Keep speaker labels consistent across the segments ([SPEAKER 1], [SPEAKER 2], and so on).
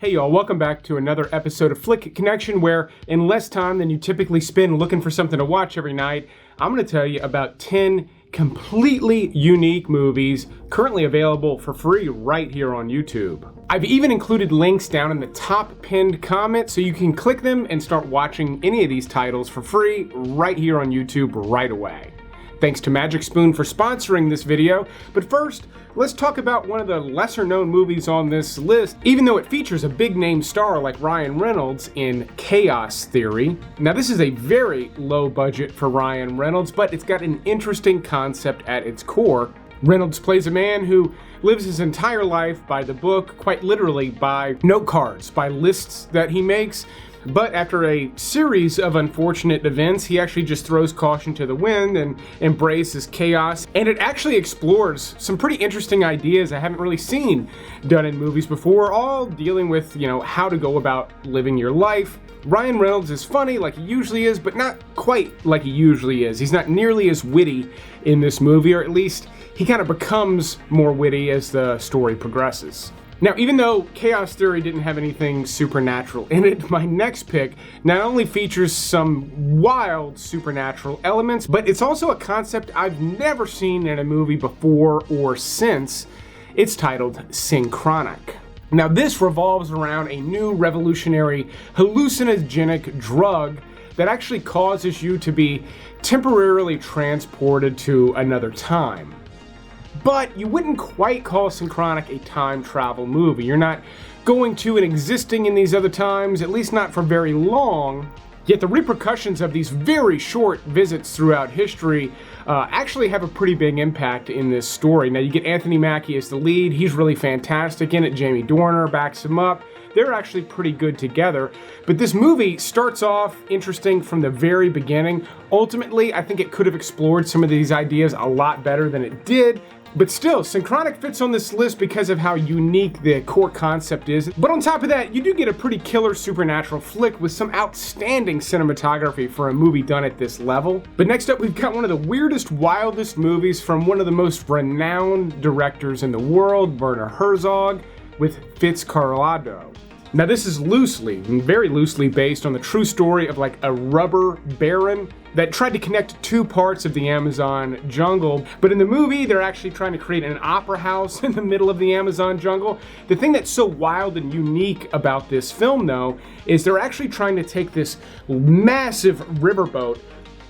[SPEAKER 1] Hey y'all, welcome back to another episode of Flick Connection, where in less time than you typically spend looking for something to watch every night, I'm going to tell you about 10 completely unique movies currently available for free right here on YouTube. I've even included links down in the top pinned comment so you can click them and start watching any of these titles for free right here on YouTube right away. Thanks to Magic Spoon for sponsoring this video, but first, let's talk about one of the lesser known movies on this list, even though it features a big name star like Ryan Reynolds in Chaos Theory. Now this is a very low budget for Ryan Reynolds, but it's got an interesting concept at its core. Reynolds plays a man who lives his entire life by the book, quite literally by note cards, by lists that he makes. But after a series of unfortunate events, he actually just throws caution to the wind and embraces chaos. And it actually explores some pretty interesting ideas I haven't really seen done in movies before, all dealing with, how to go about living your life. Ryan Reynolds is funny like he usually is, but not quite like he usually is. He's not nearly as witty in this movie, or at least he kind of becomes more witty as the story progresses. Now, even though Chaos Theory didn't have anything supernatural in it, my next pick not only features some wild supernatural elements, but it's also a concept I've never seen in a movie before or since. It's titled SYNCHRONIC. Now, this revolves around a new revolutionary hallucinogenic drug that actually causes you to be temporarily transported to another time. But you wouldn't quite call Synchronic a time travel movie. You're not going to and existing in these other times, at least not for very long. Yet the repercussions of these very short visits throughout history actually have a pretty big impact in this story. Now you get Anthony Mackie as the lead. He's really fantastic in it. Jamie Dorner backs him up. They're actually pretty good together. But this movie starts off interesting from the very beginning. Ultimately, I think it could have explored some of these ideas a lot better than it did. But still, Synchronic fits on this list because of how unique the core concept is. But on top of that, you do get a pretty killer supernatural flick with some outstanding cinematography for a movie done at this level. But next up, we've got one of the weirdest, wildest movies from one of the most renowned directors in the world, Werner Herzog, with FITZCARRALDO. Now this is very loosely based on the true story of like a rubber baron that tried to connect two parts of the Amazon jungle. But in the movie, they're actually trying to create an opera house in the middle of the Amazon jungle. The thing that's so wild and unique about this film, though, is they're actually trying to take this massive riverboat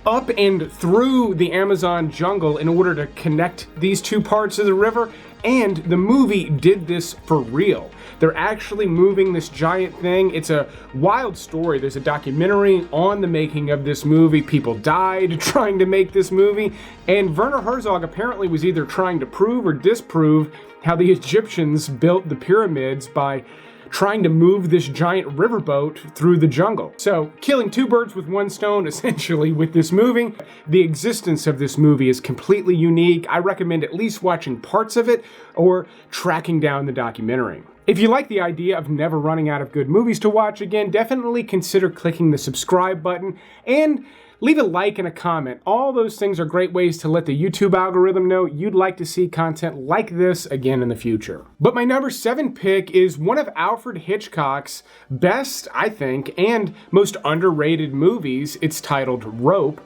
[SPEAKER 1] up and through the Amazon jungle in order to connect these two parts of the river. And the movie did this for real. They're actually moving this giant thing. It's a wild story. There's a documentary on the making of this movie. People died trying to make this movie. And Werner Herzog apparently was either trying to prove or disprove how the Egyptians built the pyramids by trying to move this giant riverboat through the jungle. So, killing two birds with one stone, essentially, with this movie. The existence of this movie is completely unique. I recommend at least watching parts of it or tracking down the documentary. If you like the idea of never running out of good movies to watch again, definitely consider clicking the subscribe button and leave a like and a comment. All those things are great ways to let the YouTube algorithm know you'd like to see content like this again in the future. But my number 7 pick is one of Alfred Hitchcock's best, I think, and most underrated movies. It's titled Rope.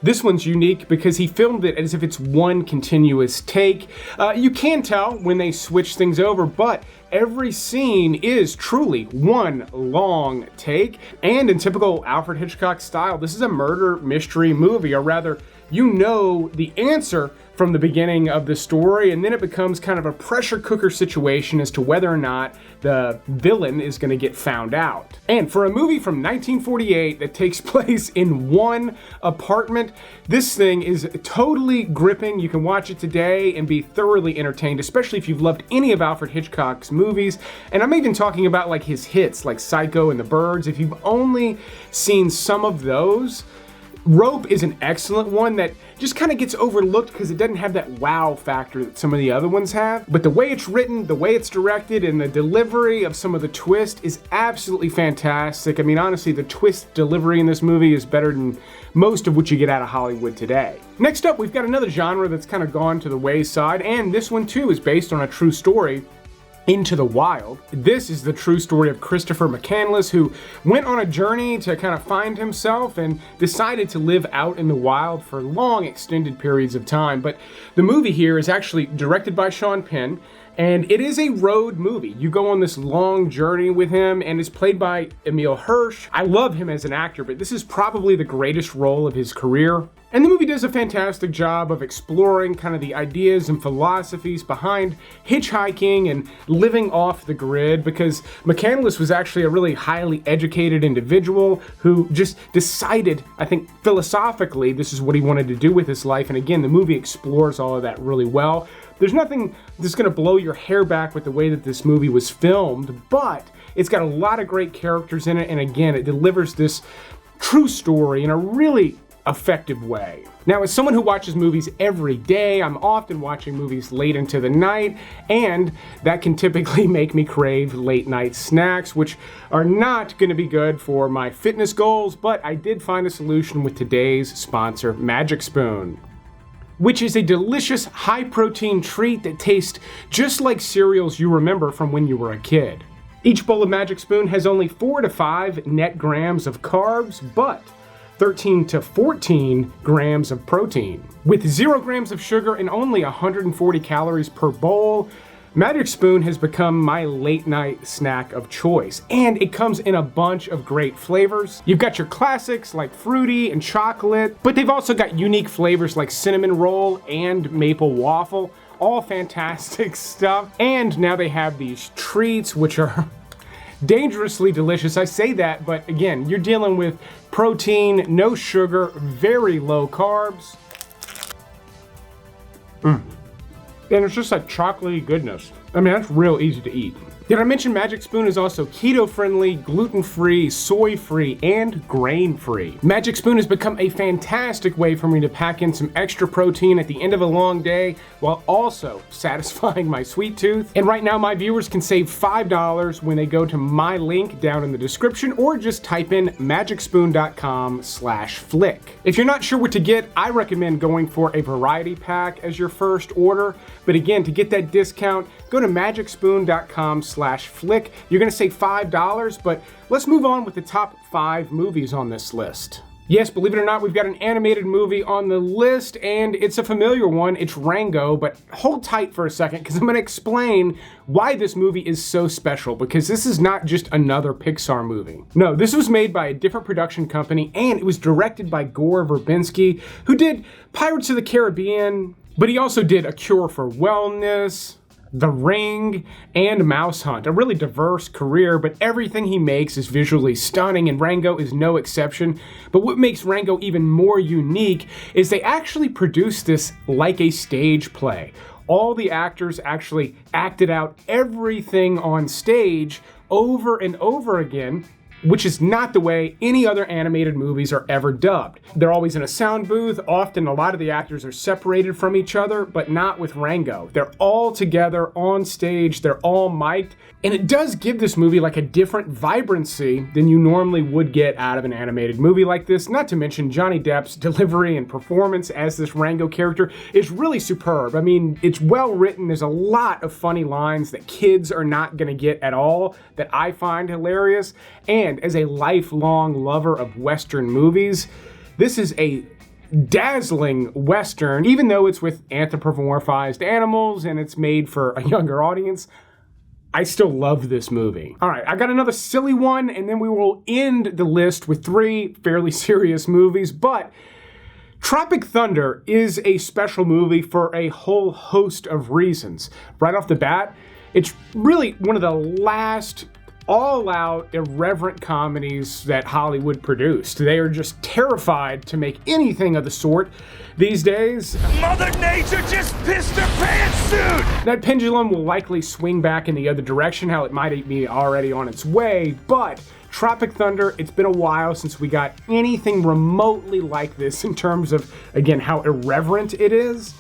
[SPEAKER 1] This one's unique because he filmed it as if it's one continuous take. You can tell when they switch things over, but every scene is truly one long take. And in typical Alfred Hitchcock style, this is a murder mystery movie, or rather, you know the answer from the beginning of the story, and then it becomes kind of a pressure cooker situation as to whether or not the villain is going to get found out. And for a movie from 1948 that takes place in one apartment, this thing is totally gripping. You can watch it today and be thoroughly entertained, especially if you've loved any of Alfred Hitchcock's movies. And I'm even talking about like his hits like Psycho and The Birds. If you've only seen some of those, Rope is an excellent one that just kind of gets overlooked because it doesn't have that wow factor that some of the other ones have. But the way it's written, the way it's directed, and the delivery of some of the twist is absolutely fantastic. I mean, honestly, the twist delivery in this movie is better than most of what you get out of Hollywood today. Next up, we've got another genre that's kind of gone to the wayside, and this one too is based on a true story. Into the Wild. This is the true story of Christopher McCandless, who went on a journey to kind of find himself and decided to live out in the wild for long extended periods of time. But the movie here is actually directed by Sean Penn, and it is a road movie. You go on this long journey with him, and it's played by Emile Hirsch. I love him as an actor, but this is probably the greatest role of his career. And the movie does a fantastic job of exploring kind of the ideas and philosophies behind hitchhiking and living off the grid, because McCandless was actually a really highly educated individual who just decided, I think philosophically, this is what he wanted to do with his life. And again, the movie explores all of that really well. There's nothing that's going to blow your hair back with the way that this movie was filmed, but it's got a lot of great characters in it, and again, it delivers this true story in a really effective way. Now, as someone who watches movies every day, I'm often watching movies late into the night, and that can typically make me crave late night snacks, which are not going to be good for my fitness goals, but I did find a solution with today's sponsor, Magic Spoon, which is a delicious high-protein treat that tastes just like cereals you remember from when you were a kid. Each bowl of Magic Spoon has only 4 to 5 net grams of carbs, but 13 to 14 grams of protein. With 0 grams of sugar and only 140 calories per bowl, Magic Spoon has become my late night snack of choice, and it comes in a bunch of great flavors. You've got your classics like fruity and chocolate, but they've also got unique flavors like cinnamon roll and maple waffle, all fantastic stuff. And now they have these treats which are dangerously delicious. I say that, but again, you're dealing with protein, no sugar, very low carbs. And it's just like chocolatey goodness. I mean, that's real easy to eat. Did I mention Magic Spoon is also keto-friendly, gluten-free, soy-free, and grain-free? Magic Spoon has become a fantastic way for me to pack in some extra protein at the end of a long day while also satisfying my sweet tooth. And right now, my viewers can save $5 when they go to my link down in the description, or just type in magicspoon.com/flick. If you're not sure what to get, I recommend going for a variety pack as your first order. But again, to get that discount, go to magicspoon.com/flick. You're going to save $5, but let's move on with the top 5 movies on this list. Yes, believe it or not, we've got an animated movie on the list, and it's a familiar one. It's Rango, but hold tight for a second, because I'm going to explain why this movie is so special, because this is not just another Pixar movie. No, this was made by a different production company, and it was directed by Gore Verbinski, who did Pirates of the Caribbean, but he also did A Cure for Wellness, The Ring, and Mouse Hunt. A really diverse career, but everything he makes is visually stunning, and Rango is no exception. But what makes Rango even more unique is they actually produced this like a stage play. All the actors actually acted out everything on stage over and over again, which is not the way any other animated movies are ever dubbed. They're always in a sound booth. Often a lot of the actors are separated from each other, but not with Rango. They're all together on stage. They're all mic'd. And it does give this movie like a different vibrancy than you normally would get out of an animated movie like this. Not to mention Johnny Depp's delivery and performance as this Rango character is really superb. I mean, it's well written. There's a lot of funny lines that kids are not going to get at all that I find hilarious. And as a lifelong lover of Western movies, this is a dazzling Western, even though it's with anthropomorphized animals and it's made for a younger audience. I still love this movie. All right, I got another silly one, and then we will end the list with 3 fairly serious movies, but Tropic Thunder is a special movie for a whole host of reasons. Right off the bat, it's really one of the last all-out irreverent comedies that Hollywood produced. They are just terrified to make anything of the sort these days.
[SPEAKER 2] Mother Nature just pissed her pantsuit!
[SPEAKER 1] That pendulum will likely swing back in the other direction, how it might be already on its way, but Tropic Thunder, it's been a while since we got anything remotely like this in terms of, again, how irreverent it is.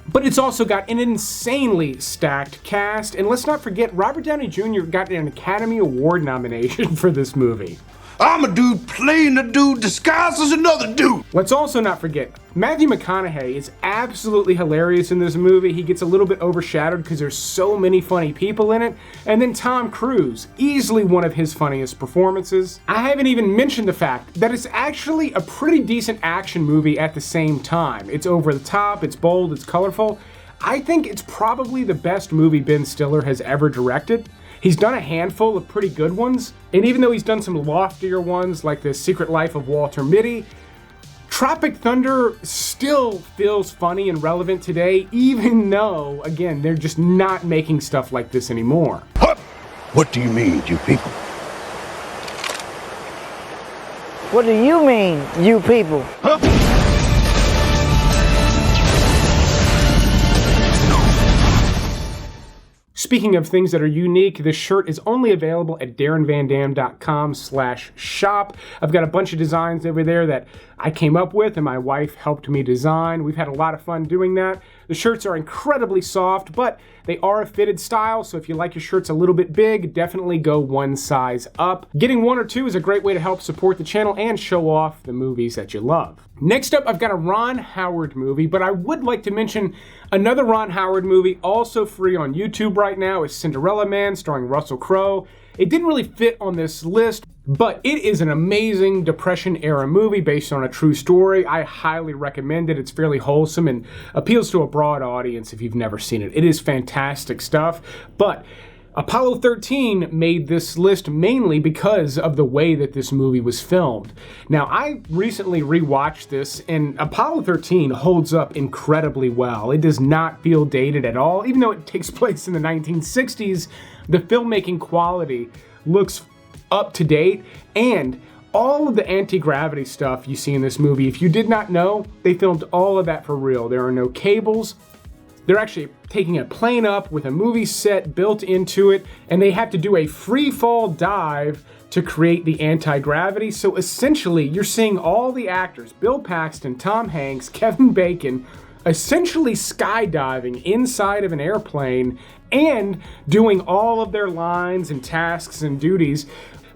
[SPEAKER 1] But it's also got an insanely stacked cast, and let's not forget, Robert Downey Jr. got an Academy Award nomination for this movie.
[SPEAKER 2] I'm a dude playing a dude disguised as another dude.
[SPEAKER 1] Let's also not forget, Matthew McConaughey is absolutely hilarious in this movie. He gets a little bit overshadowed because there's so many funny people in it. And then Tom Cruise, easily one of his funniest performances. I haven't even mentioned the fact that it's actually a pretty decent action movie at the same time. It's over the top, it's bold, it's colorful. I think it's probably the best movie Ben Stiller has ever directed. He's done a handful of pretty good ones, and even though he's done some loftier ones like The Secret Life of Walter Mitty, Tropic Thunder still feels funny and relevant today, even though, again, they're just not making stuff like this anymore.
[SPEAKER 2] What do you mean, you people?
[SPEAKER 3] What do you mean, you people?
[SPEAKER 1] Speaking of things that are unique, this shirt is only available at darrenvandam.com/shop. I've got a bunch of designs over there that I came up with and my wife helped me design. We've had a lot of fun doing that. The shirts are incredibly soft, but they are a fitted style, so if you like your shirts a little bit big, definitely go one size up. Getting one or two is a great way to help support the channel and show off the movies that you love. Next up, I've got a Ron Howard movie, but I would like to mention another Ron Howard movie, also free on YouTube right now, is Cinderella Man, starring Russell Crowe. It didn't really fit on this list, but it is an amazing Depression-era movie based on a true story. I highly recommend it. It's fairly wholesome and appeals to a broad audience if you've never seen it. It is fantastic stuff, but Apollo 13 made this list mainly because of the way that this movie was filmed. Now, I recently rewatched this, and Apollo 13 holds up incredibly well. It does not feel dated at all. Even though it takes place in the 1960s, the filmmaking quality looks up to date, and all of the anti-gravity stuff you see in this movie, if you did not know, they filmed all of that for real. There are no cables. They're actually taking a plane up with a movie set built into it, and they have to do a free fall dive to create the anti-gravity. So essentially, you're seeing all the actors, Bill Paxton, Tom Hanks, Kevin Bacon, essentially skydiving inside of an airplane and doing all of their lines and tasks and duties.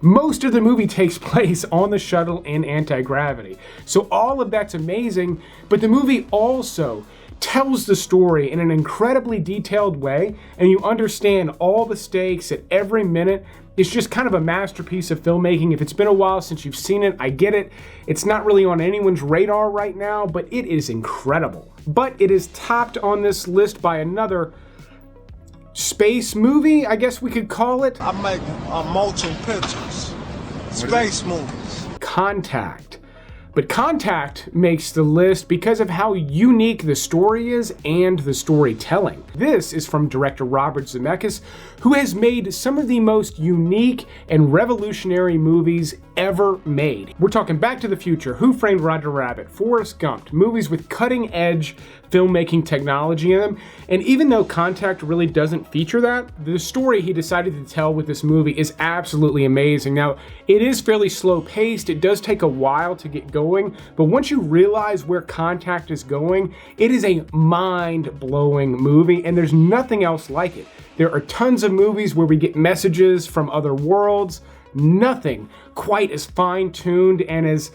[SPEAKER 1] Most of the movie takes place on the shuttle in anti-gravity. So all of that's amazing, but the movie also tells the story in an incredibly detailed way, and you understand all the stakes at every minute. It's just kind of a masterpiece of filmmaking. If it's been a while since you've seen it, I get it. It's not really on anyone's radar right now, but it is incredible. But it is topped on this list by another space movie, I guess we could call it.
[SPEAKER 4] I make motion pictures, space movies.
[SPEAKER 1] Contact. But Contact makes the list because of how unique the story is and the storytelling. This is from director Robert Zemeckis, who has made some of the most unique and revolutionary movies ever made. We're talking Back to the Future, Who Framed Roger Rabbit, Forrest Gump, movies with cutting-edge filmmaking technology in them. And even though Contact really doesn't feature that, the story he decided to tell with this movie is absolutely amazing. Now, it is fairly slow-paced. It does take a while to get going, but once you realize where Contact is going, it is a mind-blowing movie, and there's nothing else like it. There are tons of movies where we get messages from other worlds. Nothing quite as fine-tuned and as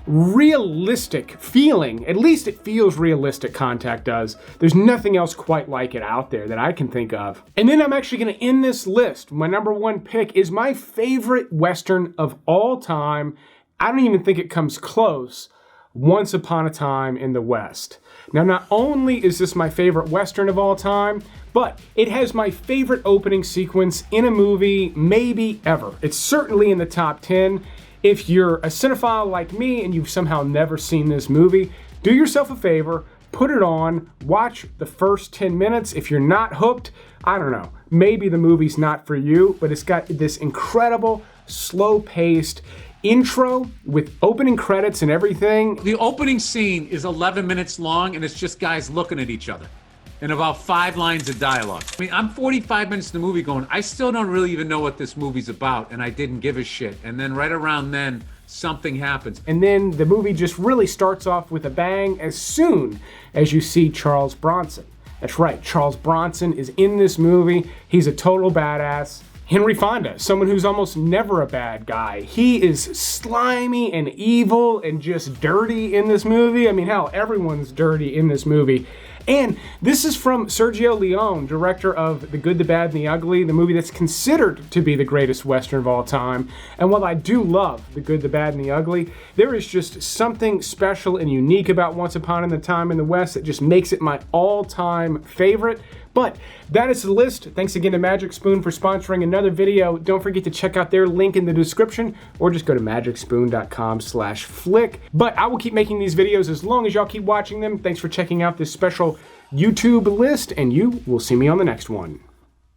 [SPEAKER 1] realistic feeling. At least it feels realistic, Contact does. There's nothing else quite like it out there that I can think of. And then I'm actually going to end this list. My number one pick is my favorite Western of all time. I don't even think it comes close. Once Upon a Time in the West. Now, not only is this my favorite Western of all time, but it has my favorite opening sequence in a movie, maybe ever. It's certainly in the top 10. If you're a cinephile like me and you've somehow never seen this movie, do yourself a favor, put it on, watch the first 10 minutes. If you're not hooked, I don't know, maybe the movie's not for you, but it's got this incredible, slow-paced intro with opening credits and everything.
[SPEAKER 5] The opening scene is 11 minutes long, and it's just guys looking at each other and about 5 lines of dialogue. I mean, I'm 45 minutes in the movie going, I still don't really even know what this movie's about, and I didn't give a shit. And then right around then, something happens.
[SPEAKER 1] And then the movie just really starts off with a bang as soon as you see Charles Bronson. That's right, Charles Bronson is in this movie. He's a total badass. Henry Fonda, someone who's almost never a bad guy. He is slimy and evil and just dirty in this movie. I mean, hell, everyone's dirty in this movie. And this is from Sergio Leone, director of The Good, the Bad, and the Ugly, the movie that's considered to be the greatest Western of all time. And while I do love The Good, the Bad, and the Ugly, there is just something special and unique about Once Upon a Time in the West that just makes it my all-time favorite. But that is the list. Thanks again to Magic Spoon for sponsoring another video. Don't forget to check out their link in the description, or just go to magicspoon.com/flick. But I will keep making these videos as long as y'all keep watching them. Thanks for checking out this special YouTube list, and you will see me on the next one.